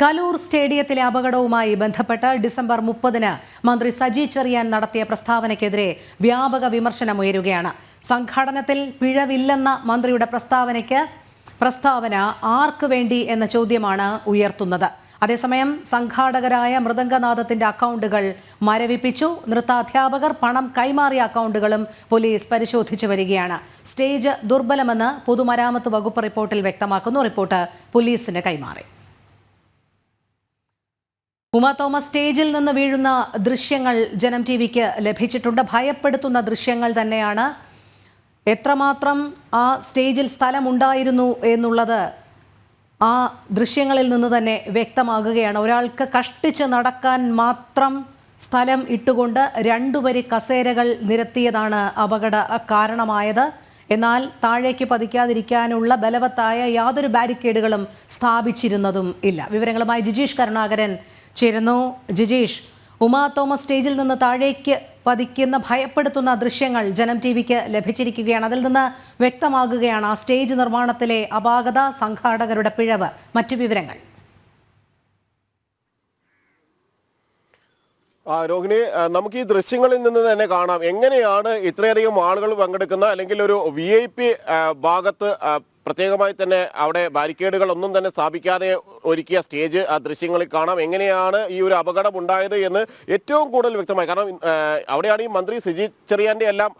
കലൂർ സ്റ്റേഡിയത്തിലെ അപകടവുമായി ബന്ധപ്പെട്ട് ഡിസംബർ 30-ന് മന്ത്രി സജി ചെറിയാൻ നടത്തിയ പ്രസ്താവനയ്ക്കെതിരെ വ്യാപക വിമർശനമുയരുകയാണ്. സംഘാടനത്തിൽ പിഴവില്ലെന്ന മന്ത്രിയുടെ പ്രസ്താവന ആർക്കു വേണ്ടി എന്ന ചോദ്യമാണ് ഉയർത്തുന്നത്. അതേസമയം സംഘാടകരായ മൃദംഗനാഥത്തിന്റെ അക്കൗണ്ടുകൾ മരവിപ്പിച്ചു. നൃത്താധ്യാപകർ പണം കൈമാറിയ അക്കൗണ്ടുകളും പോലീസ് പരിശോധിച്ചു വരികയാണ്. സ്റ്റേജ് ദുർബലമെന്ന് പൊതുമരാമത്ത് വകുപ്പ് റിപ്പോർട്ടിൽ വ്യക്തമാക്കുന്നു. റിപ്പോർട്ട് പോലീസിന് കൈമാറി. ഉമ തോമസ്, സ്റ്റേജിൽ നിന്ന് വീഴുന്ന ദൃശ്യങ്ങൾ ജനം ടിവിക്ക് ലഭിച്ചിട്ടുണ്ട്. ഭയപ്പെടുത്തുന്ന ദൃശ്യങ്ങൾ തന്നെയാണ്. എത്രമാത്രം ആ സ്റ്റേജിൽ സ്ഥലമുണ്ടായിരുന്നു എന്നുള്ളത് ആ ദൃശ്യങ്ങളിൽ നിന്ന് തന്നെ വ്യക്തമാകുകയാണ്. ഒരാൾക്ക് കഷ്ടിച്ച് നടക്കാൻ മാത്രം സ്ഥലം ഇട്ടുകൊണ്ട് 2 വരി കസേരകൾ നിരത്തിയതാണ് അപകട കാരണമായത്. എന്നാൽ താഴേക്ക് പതിക്കാതിരിക്കാനുള്ള ബലവത്തായ യാതൊരു ബാരിക്കേഡുകളും സ്ഥാപിച്ചിരുന്നതും ഇല്ല. വിവരങ്ങളുമായി ജിജീഷ് കരുണാകരൻ ചേരുന്നു. ജിജീഷ്, ഉമ തോമസ് സ്റ്റേജിൽ നിന്ന് താഴേക്ക് പതിക്കുന്ന ഭയപ്പെടുത്തുന്ന ദൃശ്യങ്ങൾ ജനം ടിവിക്ക് ലഭിച്ചിരിക്കുകയാണ്. അതിൽ നിന്ന് വ്യക്തമാകുകയാണ് ആ സ്റ്റേജ് നിർമ്മാണത്തിലെ അപാകത, സംഘാടകരുടെ പിഴവ്. മറ്റു വിവരങ്ങൾ? രോഹിണി, നമുക്ക് ഈ ദൃശ്യങ്ങളിൽ നിന്ന് തന്നെ കാണാം എങ്ങനെയാണ് ഇത്രയധികം ആളുകൾ പങ്കെടുക്കുന്ന അല്ലെങ്കിൽ ഒരു VIP ഭാഗത്ത് പ്രത്യേകമായി തന്നെ അവിടെ ബാരിക്കേഡുകൾ ഒന്നും തന്നെ സ്ഥാപിക്കാതെ ഒരുക്കിയ സ്റ്റേജ് ആ ദൃശ്യങ്ങളിൽ കാണാം. എങ്ങനെയാണ് ഈ ഒരു അപകടം ഉണ്ടായത് എന്ന് ഏറ്റവും കൂടുതൽ വ്യക്തമായി. കാരണം അവിടെയാണ് ഈ മന്ത്രി സജി ചെറിയാന്റെ എല്ലാം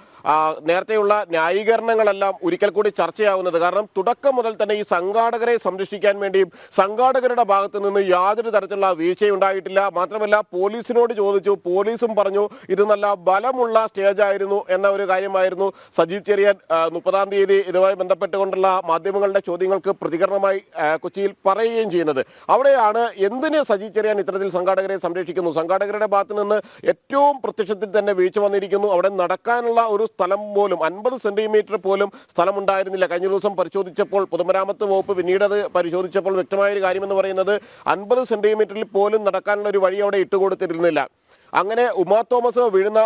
നേരത്തെയുള്ള ന്യായീകരണങ്ങളെല്ലാം ഒരിക്കൽ കൂടി ചർച്ചയാവുന്നത്. കാരണം തുടക്കം മുതൽ തന്നെ ഈ സംഘാടകരെ സംരക്ഷിക്കാൻ വേണ്ടിയും സംഘാടകരുടെ ഭാഗത്തു നിന്ന് യാതൊരു തരത്തിലുള്ള വീഴ്ചയുണ്ടായിട്ടില്ല. മാത്രമല്ല, പോലീസിനോട് ചോദിച്ചു, പോലീസും പറഞ്ഞു ഇത് നല്ല ബലമുള്ള സ്റ്റേജായിരുന്നു എന്ന ഒരു കാര്യമായിരുന്നു സജി ചെറിയാൻ 30-ാം തീയതി ഇതുമായി ബന്ധപ്പെട്ടുകൊണ്ടുള്ള മാധ്യമങ്ങളുടെ ചോദ്യങ്ങൾക്ക് പ്രതികരണമായി കൊച്ചിയിൽ പറയുകയും ചെയ്യുന്നത്. അവിടെയാണ് എന്തിന് സജി ചെറിയാൻ ഇത്തരത്തിൽ സംഘാടകരെ സംരക്ഷിക്കുന്നു? സംഘാടകരുടെ ഭാഗത്ത് നിന്ന് ഏറ്റവും പ്രത്യക്ഷത്തിൽ തന്നെ വീഴ്ച വന്നിരിക്കുന്നു. അവിടെ നടക്കാനുള്ള ഒരു സ്ഥലം പോലും 50 സെന്റിമീറ്റർ പോലും സ്ഥലമുണ്ടായിരുന്നില്ല. കഴിഞ്ഞ ദിവസം പരിശോധിച്ചപ്പോൾ പൊതുമരാമത്ത് വകുപ്പ് പിന്നീട് അത് പരിശോധിച്ചപ്പോൾ വ്യക്തമായൊരു കാര്യമെന്ന് പറയുന്നത് 50 സെന്റിമീറ്ററിൽ പോലും നടക്കാനുള്ള ഒരു വഴി അവിടെ ഇട്ടുകൊടുത്തിരുന്നില്ല. അങ്ങനെ ഉമ തോമസ് വീഴുന്ന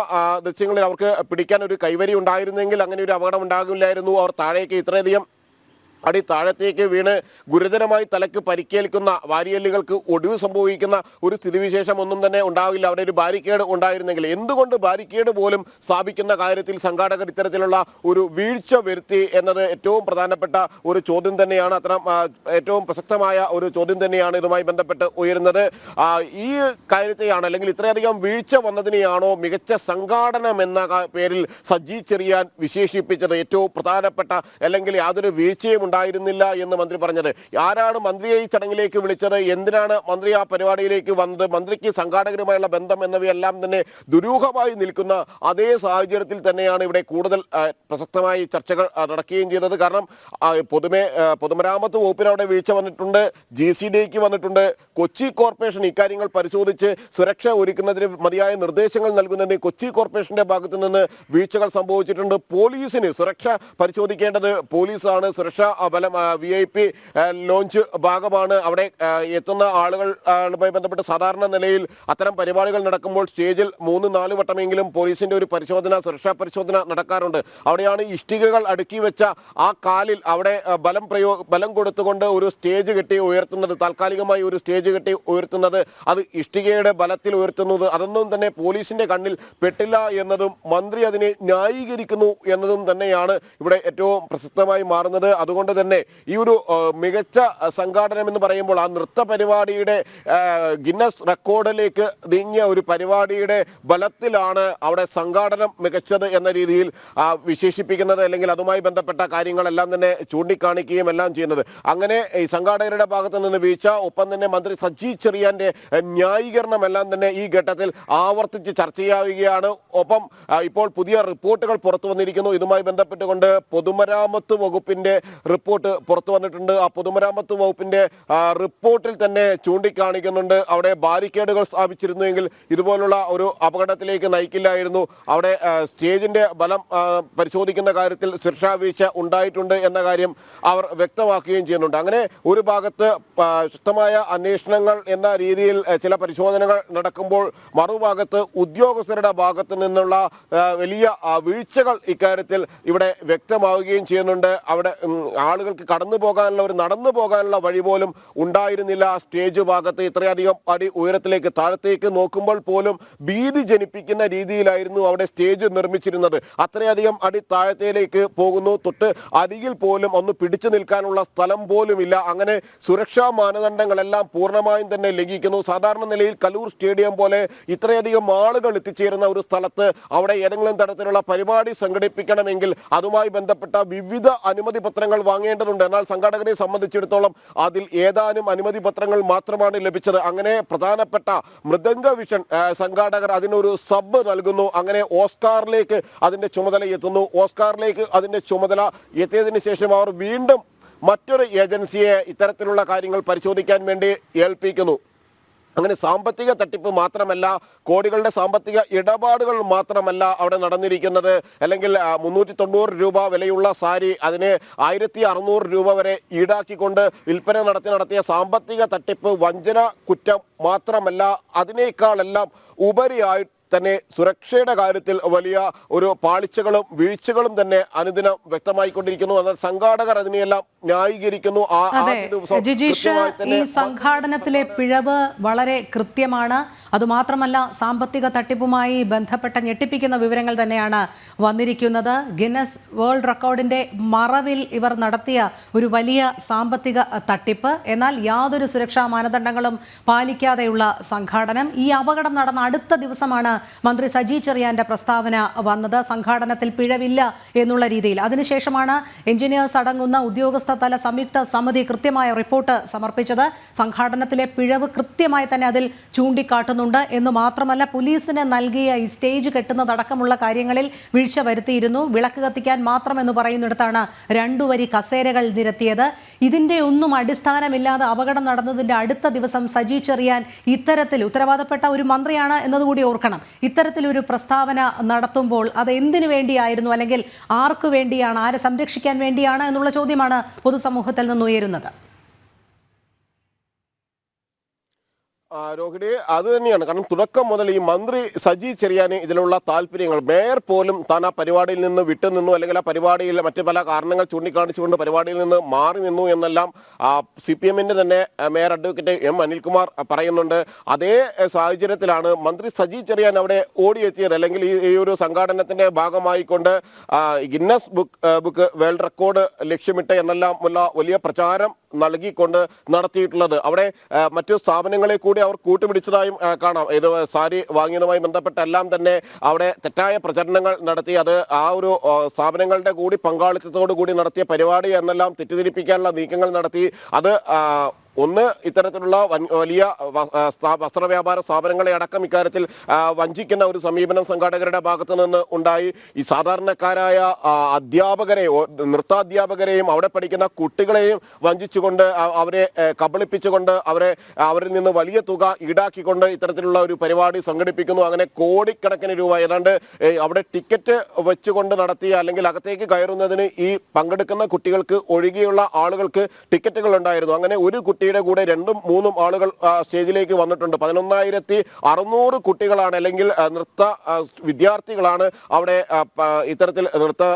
ദൃശ്യങ്ങളിൽ അവർക്ക് പിടിക്കാൻ ഒരു കൈവരി ഉണ്ടായിരുന്നെങ്കിൽ അങ്ങനെ ഒരു അപകടം ഉണ്ടാകില്ലായിരുന്നു. അവർ താഴേക്ക് ഇത്രയധികം അടി താഴത്തേക്ക് വീണ് ഗുരുതരമായി തലക്ക് പരിക്കേൽക്കുന്ന, വാരിയല്ലുകൾക്ക് ഒടിവ് സംഭവിക്കുന്ന ഒരു സ്ഥിതിവിശേഷം ഒന്നും തന്നെ ഉണ്ടാവില്ല അവിടെ ഒരു ബാരിക്കേഡ് ഉണ്ടായിരുന്നെങ്കിൽ. എന്തുകൊണ്ട് ബാരിക്കേഡ് പോലും സ്ഥാപിക്കുന്ന കാര്യത്തിൽ സംഘാടകർ ഇത്തരത്തിലുള്ള ഒരു വീഴ്ച വരുത്തി എന്നത് ഏറ്റവും പ്രധാനപ്പെട്ട ഒരു ചോദ്യം തന്നെയാണ്. അത്തരം ഏറ്റവും പ്രസക്തമായ ഒരു ചോദ്യം തന്നെയാണ് ഇതുമായി ബന്ധപ്പെട്ട് ഉയരുന്നത്. ഈ കാര്യത്തെയാണ് അല്ലെങ്കിൽ ഇത്രയധികം വീഴ്ച വന്നതിനെയാണോ മികച്ച സംഘാടനം എന്ന പേരിൽ സജി ചെറിയാൻ വിശേഷിപ്പിച്ചത്? ഏറ്റവും പ്രധാനപ്പെട്ട അല്ലെങ്കിൽ യാതൊരു വീഴ്ചയും ഉണ്ടായിരുന്നില്ല എന്ന് മന്ത്രി പറഞ്ഞത്. ആരാണ് മന്ത്രിയെ ഈ ചടങ്ങിലേക്ക് വിളിച്ചത്? എന്തിനാണ് മന്ത്രി ആ പരിപാടിയിലേക്ക് വന്നത്? മന്ത്രിക്ക് സംഘാടകരുമായുള്ള ബന്ധം എന്നിവയെല്ലാം തന്നെ ദുരൂഹമായി നിൽക്കുന്ന അതേ സാഹചര്യത്തിൽ തന്നെയാണ് ഇവിടെ കൂടുതൽ പ്രസക്തമായി ചർച്ചകൾ നടക്കുകയും ചെയ്തത്. കാരണം പൊതുമരാമത്ത് വകുപ്പിന് അവിടെ വീഴ്ച വന്നിട്ടുണ്ട്, GCDക്ക് വന്നിട്ടുണ്ട്. കൊച്ചി കോർപ്പറേഷൻ ഇക്കാര്യങ്ങൾ പരിശോധിച്ച് സുരക്ഷ ഒരുക്കുന്നതിന് മതിയായ നിർദ്ദേശങ്ങൾ നൽകുന്നതിന് കൊച്ചി കോർപ്പറേഷന്റെ ഭാഗത്തു നിന്ന് വീഴ്ചകൾ സംഭവിച്ചിട്ടുണ്ട്. പോലീസിന് സുരക്ഷ പരിശോധിക്കേണ്ടത് പോലീസാണ്. സുരക്ഷ ബലം VIP ലോഞ്ച് ഭാഗമാണ്. അവിടെ എത്തുന്ന ആളുകളുമായി ബന്ധപ്പെട്ട് സാധാരണ നിലയിൽ അത്തരം പരിപാടികൾ നടക്കുമ്പോൾ സ്റ്റേജിൽ 3-4 വട്ടമെങ്കിലും പോലീസിന്റെ ഒരു പരിശോധന, സുരക്ഷാ പരിശോധന നടക്കാറുണ്ട്. അവിടെയാണ് ഇഷ്ടികകൾ അടുക്കി വെച്ച ആ കാലിൽ അവിടെ ബലം കൊടുത്തുകൊണ്ട് ഒരു സ്റ്റേജ് കെട്ടി ഉയർത്തുന്നത്, താൽക്കാലികമായി ഒരു സ്റ്റേജ് കെട്ടി ഉയർത്തുന്നത്. അത് ഇഷ്ടികയുടെ ബലത്തിൽ ഉയർത്തുന്നത് അതൊന്നും തന്നെ പോലീസിന്റെ കണ്ണിൽ പെട്ടില്ല എന്നതും മന്ത്രി അതിനെ ന്യായീകരിക്കുന്നു എന്നതും തന്നെയാണ് ഇവിടെ ഏറ്റവും പ്രസക്തമായി മാറുന്നത്. അതുകൊണ്ട് തന്നെ ഈ ഒരു മികച്ച സംഘാടനം എന്ന് പറയുമ്പോൾ ആ നൃത്ത പരിപാടിയുടെ ഗിന്നസ് റെക്കോർഡിലേക്ക് നീങ്ങിയ ഒരു പരിപാടിയുടെ ബലത്തിലാണ് അവിടെ സംഘാടനം മികച്ചത് എന്ന രീതിയിൽ വിശേഷിപ്പിക്കുന്നത് അല്ലെങ്കിൽ അതുമായി ബന്ധപ്പെട്ട കാര്യങ്ങളെല്ലാം തന്നെ ചൂണ്ടിക്കാണിക്കുകയും എല്ലാം ചെയ്യുന്നത്. അങ്ങനെ ഈ സംഘാടകരുടെ ഭാഗത്ത് നിന്ന് വീഴ്ച, ഒപ്പം തന്നെ മന്ത്രി സജി ചെറിയാന്റെ ന്യായീകരണം എല്ലാം തന്നെ ഈ ഘട്ടത്തിൽ ആവർത്തിച്ച് ചർച്ചയാവുകയാണ്. ഒപ്പം ഇപ്പോൾ പുതിയ റിപ്പോർട്ടുകൾ പുറത്തു വന്നിരിക്കുന്നു. ഇതുമായി ബന്ധപ്പെട്ടുകൊണ്ട് പൊതുമരാമത്ത് വകുപ്പിന്റെ റിപ്പോർട്ട് പുറത്തു വന്നിട്ടുണ്ട്. ആ പൊതുമരാമത്ത് വകുപ്പിന്റെ റിപ്പോർട്ടിൽ തന്നെ ചൂണ്ടിക്കാണിക്കുന്നുണ്ട് അവിടെ ബാരിക്കേഡുകൾ സ്ഥാപിച്ചിരുന്നുവെങ്കിൽ ഇതുപോലുള്ള ഒരു അപകടത്തിലേക്ക് നയിക്കില്ലായിരുന്നു. അവിടെ സ്റ്റേജിന്റെ ബലം പരിശോധിക്കുന്ന കാര്യത്തിൽ സുരക്ഷാ വീഴ്ച ഉണ്ടായിട്ടുണ്ട് എന്ന കാര്യം അവർ വ്യക്തമാക്കുകയും ചെയ്യുന്നുണ്ട്. അങ്ങനെ ഒരു ഭാഗത്ത് ശക്തമായ അന്വേഷണങ്ങൾ എന്ന രീതിയിൽ ചില പരിശോധനകൾ നടക്കുമ്പോൾ മറുഭാഗത്ത് ഉദ്യോഗസ്ഥരുടെ ഭാഗത്ത് നിന്നുള്ള വലിയ വീഴ്ചകൾ ഇക്കാര്യത്തിൽ ഇവിടെ വ്യക്തമാവുകയും ചെയ്യുന്നുണ്ട്. അവിടെ ആളുകൾക്ക് കടന്നു പോകാനുള്ള നടന്നു പോകാനുള്ള വഴി പോലും ഉണ്ടായിരുന്നില്ല. ആ സ്റ്റേജ് ഭാഗത്ത് ഇത്രയധികം അടി ഉയരത്തിലേക്ക് താഴത്തേക്ക് നോക്കുമ്പോൾ പോലും ഭീതി ജനിപ്പിക്കുന്ന രീതിയിലായിരുന്നു അവിടെ സ്റ്റേജ് നിർമ്മിച്ചിരുന്നത്. അത്രയധികം അടി താഴത്തേക്ക് പോകുന്നു, തൊട്ട് അരികിൽ പോലും ഒന്ന് പിടിച്ചു നിൽക്കാനുള്ള സ്ഥലം പോലുമില്ല. അങ്ങനെ സുരക്ഷാ മാനദണ്ഡങ്ങളെല്ലാം പൂർണ്ണമായും തന്നെ ലംഘിക്കുന്നു. സാധാരണ നിലയിൽ കലൂർ സ്റ്റേഡിയം പോലെ ഇത്രയധികം ആളുകൾ എത്തിച്ചേരുന്ന ഒരു സ്ഥലത്ത് അവിടെ ഏതെങ്കിലും തരത്തിലുള്ള പരിപാടി സംഘടിപ്പിക്കണമെങ്കിൽ അതുമായി ബന്ധപ്പെട്ട വിവിധ അനുമതി പത്രങ്ങൾ വാങ്ങേണ്ടതുണ്ട്. എന്നാൽ സംഘാടകരെ സംബന്ധിച്ചിടത്തോളം അതിൽ ഏതാനും അനുമതി പത്രങ്ങൾ മാത്രമാണ് ലഭിച്ചത്. അങ്ങനെ പ്രധാനപ്പെട്ട മൃദംഗ വിഷൻ സംഘാടകർ അതിനൊരു സബ് നൽകുന്നു. അങ്ങനെ ഓസ്കാറിലേക്ക് അതിന്റെ ചുമതല എത്തുന്നു. ഓസ്കാറിലേക്ക് അതിന്റെ ചുമതല എത്തിയതിനു ശേഷം അവർ വീണ്ടും മറ്റൊരു ഏജൻസിയെ ഇത്തരത്തിലുള്ള കാര്യങ്ങൾ പരിശോധിക്കാൻ വേണ്ടി ഏൽപ്പിക്കുന്നു. അങ്ങനെ സാമ്പത്തിക തട്ടിപ്പ് മാത്രമല്ല, കോടികളുടെ സാമ്പത്തിക ഇടപാടുകൾ മാത്രമല്ല അവിടെ നടന്നിരിക്കുന്നത്. അല്ലെങ്കിൽ 390 രൂപ വിലയുള്ള സാരി അതിന് 1600 രൂപ വരെ ഈടാക്കിക്കൊണ്ട് വിൽപ്പന നടത്തിയ സാമ്പത്തിക തട്ടിപ്പ്, വഞ്ചന കുറ്റം മാത്രമല്ല, അതിനേക്കാളെല്ലാം ഉപരിയായി തന്നെ സുരക്ഷയുടെ കാര്യത്തിൽ വലിയ ഒരു പാളിച്ചകളും വീഴ്ചകളും തന്നെ അനുദിനം വ്യക്തമായിക്കൊണ്ടിരിക്കുന്നു. എന്നാൽ സംഘാടകർ അതിനെയെല്ലാം ന്യായീകരിക്കുന്നു. ജിജീഷ്, ഈ സംഘാടനത്തിലെ പിഴവ് വളരെ കൃത്യമാണ്. അതുമാത്രമല്ല, സാമ്പത്തിക തട്ടിപ്പുമായി ബന്ധപ്പെട്ട ഞെട്ടിപ്പിക്കുന്ന വിവരങ്ങൾ തന്നെയാണ് വന്നിരിക്കുന്നത്. ഗിന്നസ് വേൾഡ് റെക്കോർഡിന്റെ മറവിൽ ഇവർ നടത്തിയ ഒരു വലിയ സാമ്പത്തിക തട്ടിപ്പ്, എന്നാൽ യാതൊരു സുരക്ഷാ മാനദണ്ഡങ്ങളും പാലിക്കാതെയുള്ള സംഘാടനം. ഈ അപകടം നടന്ന അടുത്ത ദിവസമാണ് മന്ത്രി സജി ചെറിയാന്റെ പ്രസ്താവന വന്നത്, സംഘാടനത്തിൽ പിഴവില്ല എന്നുള്ള രീതിയിൽ. അതിനുശേഷമാണ് എഞ്ചിനീയേഴ്സ് അടങ്ങുന്ന ഉദ്യോഗസ്ഥ തല സംയുക്ത സമിതി കൃത്യമായ റിപ്പോർട്ട് സമർപ്പിച്ചത്. സംഘാടനത്തിലെ പിഴവ് കൃത്യമായി തന്നെ അതിൽ ചൂണ്ടിക്കാട്ടുന്നു എന്ന് മാത്രമല്ല, പോലീസിന് നൽകിയ ഈ സ്റ്റേജ് കെട്ടുന്നതടക്കമുള്ള കാര്യങ്ങളിൽ വീഴ്ച വരുത്തിയിരുന്നു. വിളക്ക് കത്തിക്കാൻ മാത്രം എന്ന് പറയുന്നിടത്താണ് 2 വരി കസേരകൾ നിരത്തിയത്. ഇതിന്റെ ഒന്നും അടിസ്ഥാനമില്ലാതെ അപകടം നടന്നതിന്റെ അടുത്ത ദിവസം സജി ചെറിയാൻ ഇത്തരത്തിൽ, ഉത്തരവാദപ്പെട്ട ഒരു മന്ത്രിയാണ് എന്നതുകൂടി ഓർക്കണം, ഇത്തരത്തിലൊരു പ്രസ്താവന നടത്തുമ്പോൾ അത് എന്തിനു വേണ്ടിയായിരുന്നു, അല്ലെങ്കിൽ ആർക്കു വേണ്ടിയാണ്, ആരെ സംരക്ഷിക്കാൻ വേണ്ടിയാണ് എന്നുള്ള ചോദ്യമാണ് പൊതുസമൂഹത്തിൽ നിന്ന് ഉയരുന്നത്. രോഹിണി, അത് തന്നെയാണ്. കാരണം തുടക്കം മുതൽ ഈ മന്ത്രി സജി ചെറിയാന് ഇതിലുള്ള താല്പര്യങ്ങൾ, മേയർ പോലും താൻ ആ പരിപാടിയിൽ നിന്ന് വിട്ടുനിന്നു, അല്ലെങ്കിൽ ആ പരിപാടിയിൽ മറ്റു പല കാരണങ്ങൾ ചൂണ്ടിക്കാണിച്ചുകൊണ്ട് പരിപാടിയിൽ നിന്ന് മാറി നിന്നു എന്നെല്ലാം CPM-ന്റെ തന്നെ മേയർ അഡ്വക്കേറ്റ് M. അനിൽകുമാർ പറയുന്നുണ്ട്. അതേ സാഹചര്യത്തിലാണ് മന്ത്രി സജി ചെറിയാൻ അവിടെ ഓടിയെത്തിയത്. അല്ലെങ്കിൽ ഈ ഒരു സംഘാടനത്തിന്റെ ഭാഗമായിക്കൊണ്ട് ഗിന്നസ് ബുക്ക് വേൾഡ് റെക്കോർഡ് ലക്ഷ്യമിട്ട് എന്നെല്ലാം ഉള്ള വലിയ പ്രചാരം നൽകിക്കൊണ്ട് നടത്തിയിട്ടുള്ളത്. അവിടെ മറ്റു സ്ഥാപനങ്ങളെ കൂടി അവർ കൂട്ടുപിടിച്ചതായും കാണാം. ഇത് സാരി വാങ്ങിയതുമായി ബന്ധപ്പെട്ടെല്ലാം തന്നെ അവിടെ തെറ്റായ പ്രചരണങ്ങൾ നടത്തി, അത് ആ ഒരു സ്ഥാപനങ്ങളുടെ കൂടി പങ്കാളിത്തത്തോടു കൂടി നടത്തിയ പരിപാടി എന്നെല്ലാം തെറ്റിദ്ധരിപ്പിക്കാനുള്ള നീക്കങ്ങൾ നടത്തി. അത് ഒന്ന്, ഇത്തരത്തിലുള്ള വലിയ വസ്ത്രവ്യാപാര സ്ഥാപനങ്ങളെ അടക്കം ഇക്കാര്യത്തിൽ വഞ്ചിക്കുന്ന ഒരു സമീപനം സംഘാടകരുടെ ഭാഗത്തു നിന്ന് ഉണ്ടായി. ഈ സാധാരണക്കാരായ നൃത്താധ്യാപകരെയും അവിടെ പഠിക്കുന്ന കുട്ടികളെയും വഞ്ചിച്ചുകൊണ്ട്, അവരെ കബളിപ്പിച്ചുകൊണ്ട്, അവരിൽ നിന്ന് വലിയ തുക ഈടാക്കിക്കൊണ്ട് ഇത്തരത്തിലുള്ള ഒരു പരിപാടി സംഘടിപ്പിക്കുന്നു. അങ്ങനെ കോടിക്കണക്കിന് രൂപ, ഏതാണ്ട് അവിടെ ടിക്കറ്റ് വെച്ചുകൊണ്ട് നടത്തിയ, അല്ലെങ്കിൽ അകത്തേക്ക് കയറുന്നതിന് ഈ പങ്കെടുക്കുന്ന കുട്ടികൾക്ക് ഒഴികെയുള്ള ആളുകൾക്ക് ടിക്കറ്റുകൾ ഉണ്ടായിരുന്നു. അങ്ങനെ ഒരു കുട്ടിയുടെ കൂടെ 2-3 ആളുകൾ സ്റ്റേജിലേക്ക് വന്നിട്ടുണ്ട്. 11,600 കുട്ടികളാണ്, അല്ലെങ്കിൽ നൃത്ത വിദ്യാർത്ഥികളാണ് അവിടെ ഇത്തരത്തിൽ നൃത്തം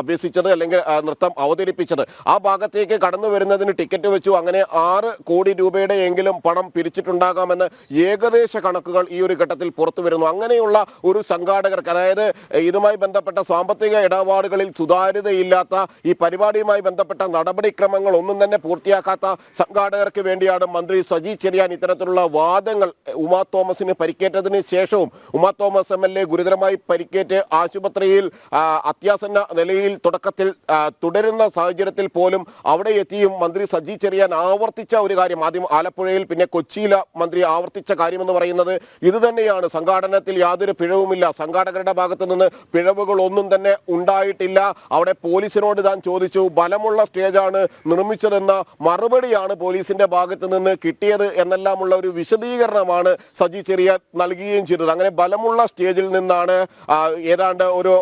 അഭ്യസിച്ചത്, അല്ലെങ്കിൽ നൃത്തം അവതരിപ്പിച്ചത്. ആ ഭാഗത്തേക്ക് കടന്നു വരുന്നതിന് ടിക്കറ്റ് വെച്ചു. അങ്ങനെ 6 കോടി രൂപയുടെ എങ്കിലും പണം പിരിച്ചിട്ടുണ്ടാകാമെന്ന് ഏകദേശ കണക്കുകൾ ഈ ഒരു ഘട്ടത്തിൽ പുറത്തു വരുന്നു. അങ്ങനെയുള്ള ഒരു സംഘാടകർക്ക്, അതായത് ഇതുമായി ബന്ധപ്പെട്ട സാമ്പത്തിക ഇടപാടുകളിൽ സുതാര്യതയില്ലാത്ത, ഈ പരിപാടിയുമായി ബന്ധപ്പെട്ട നടപടിക്രമങ്ങൾ ഒന്നും തന്നെ പൂർത്തിയാക്കാത്ത സംഘാടകർക്ക് വേണ്ടിയാണ് മന്ത്രി സജി ചെറിയാൻ ഇത്തരത്തിലുള്ള വാദങ്ങൾ. ഉമാ തോമസിന് പരിക്കേറ്റതിന് ശേഷവും, ഉമാ തോമസ് MLA ഗുരുതരമായി പരിക്കേറ്റ് ആശുപത്രിയിൽ അത്യാസന്ന നിലയിൽ തുടക്കത്തിൽ തുടരുന്ന സാഹചര്യത്തിൽ പോലും അവിടെ എത്തിയും മന്ത്രി സജി ചെറിയാൻ ആവർത്തിച്ച ഒരു കാര്യം, ആദ്യം ആലപ്പുഴയിൽ പിന്നെ കൊച്ചിയിൽ മന്ത്രി ആവർത്തിച്ച കാര്യമെന്ന് പറയുന്നത് ഇത് തന്നെയാണ്. സംഘാടനത്തിൽ യാതൊരു പിഴവുമില്ല, സംഘാടകരുടെ ഭാഗത്തു നിന്ന് പിഴവുകളൊന്നും തന്നെ ഉണ്ടായിട്ടില്ല. അവിടെ പോലീസിനോട് താൻ ചോദിച്ചു, ബലമുള്ള സ്റ്റേജാണ് നിർമ്മിച്ചതെന്ന മറുപടിയാണ് പോലീസിന്റെ ഭാഗത്ത് നിന്ന് കിട്ടിയത് എന്നെല്ലാമുള്ള ഒരു വിശദീകരണമാണ് സജി ചെറിയാൻ നൽകുകയും ചെയ്തത്. അങ്ങനെ ബലമുള്ള സ്റ്റേജിൽ നിന്നാണ് ഏതാണ്ട് ഒരു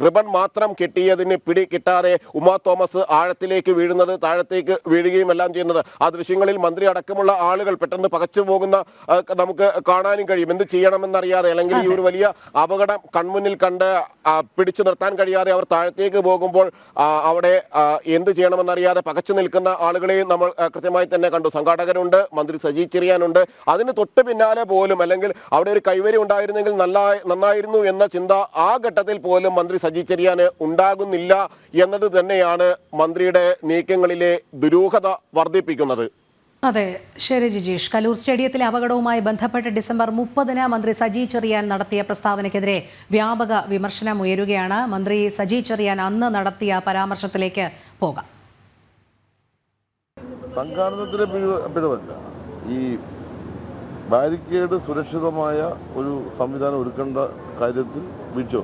റിബൺ മാത്രം കെട്ടിയതിന് പിടി കിട്ടാതെ ഉമാ തോമസ് ആഴത്തിലേക്ക് വീഴുന്നത്, താഴത്തേക്ക് വീഴുകയും എല്ലാം ചെയ്യുന്നത് ആ ദൃശ്യങ്ങളിൽ മന്ത്രി അടക്കമുള്ള ആളുകൾ പെട്ടെന്ന് പകച്ചു പോകുന്ന നമുക്ക് കാണാനും കഴിയും. എന്ത് ചെയ്യണമെന്നറിയാതെ, അല്ലെങ്കിൽ ഈ ഒരു വലിയ അപകടം കൺമുന്നിൽ കണ്ട് പിടിച്ചു നിർത്താൻ കഴിയാതെ അവർ താഴത്തേക്ക് പോകുമ്പോൾ അവിടെ എന്ത് ചെയ്യണമെന്നറിയാതെ പകച്ചു നിൽക്കുന്ന ആളുകളെയും നമ്മൾ കൃത്യമായി തന്നെ കണ്ടു. സംഘാടകരുണ്ട്, മന്ത്രി സജി ചെറിയാനുണ്ട്. അതിന് തൊട്ട് പിന്നാലെ പോലും, അല്ലെങ്കിൽ അവിടെ ഒരു കൈവരി ഉണ്ടായിരുന്നെങ്കിൽ നന്നായിരുന്നു എന്ന ചിന്ത ആ ഘട്ടത്തിൽ പോലും മന്ത്രി സജി ചെറിയാന് ഉണ്ടാകുന്നില്ല എന്നത് തന്നെയാണ് മന്ത്രിയുടെ നീക്കങ്ങളിലെ ദുരൂഹത വർദ്ധിപ്പിക്കുന്നത്. അതെ, ശരി ജിജീഷ്. കലൂർ സ്റ്റേഡിയത്തിലെ അപകടവുമായി ബന്ധപ്പെട്ട് ഡിസംബർ 30-ന് മന്ത്രി സജി ചെറിയാൻ നടത്തിയ പ്രസ്താവനയ്ക്കെതിരെ വ്യാപക വിമർശനം ഉയരുകയാണ്. മന്ത്രി സജി ചെറിയാൻ അന്ന് നടത്തിയ പരാമർശത്തിലേക്ക് പോകാം. സംഘാടനത്തിലെ പിഴവല്ല, ഈ ബാരിക്കേഡ് സുരക്ഷിതമായ ഒരു സംവിധാനം ഒരുക്കേണ്ട കാര്യത്തിൽ വീഴ്ച.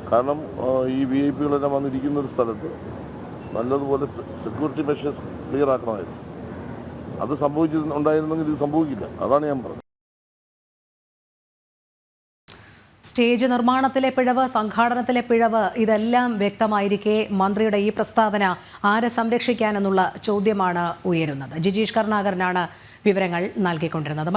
കാരണം ഈ VIP-കളെല്ലാം വന്നിരിക്കുന്ന ഒരു സ്ഥലത്ത് നല്ലതുപോലെ സെക്യൂരിറ്റി മെഷേഴ്സ് ക്ലിയർ ആക്കണമായിരുന്നു. അത് ഉണ്ടായിരുന്നെങ്കിൽ ഇത് സംഭവിക്കില്ല. അതാണ് ഞാൻ പറഞ്ഞത്. സ്റ്റേജ് നിർമ്മാണത്തിലെ പിഴവ്, സംഘാടനത്തിലെ പിഴവ്, ഇതെല്ലാം വ്യക്തമായിരിക്കെ മന്ത്രിയുടെ ഈ പ്രസ്താവന ആരെ സംരക്ഷിക്കാനെന്നുള്ള ചോദ്യമാണ് ഉയരുന്നത്. ജിജീഷ് കരുണാകരനാണ് വിവരങ്ങൾ നൽകിക്കൊണ്ടിരുന്നത്.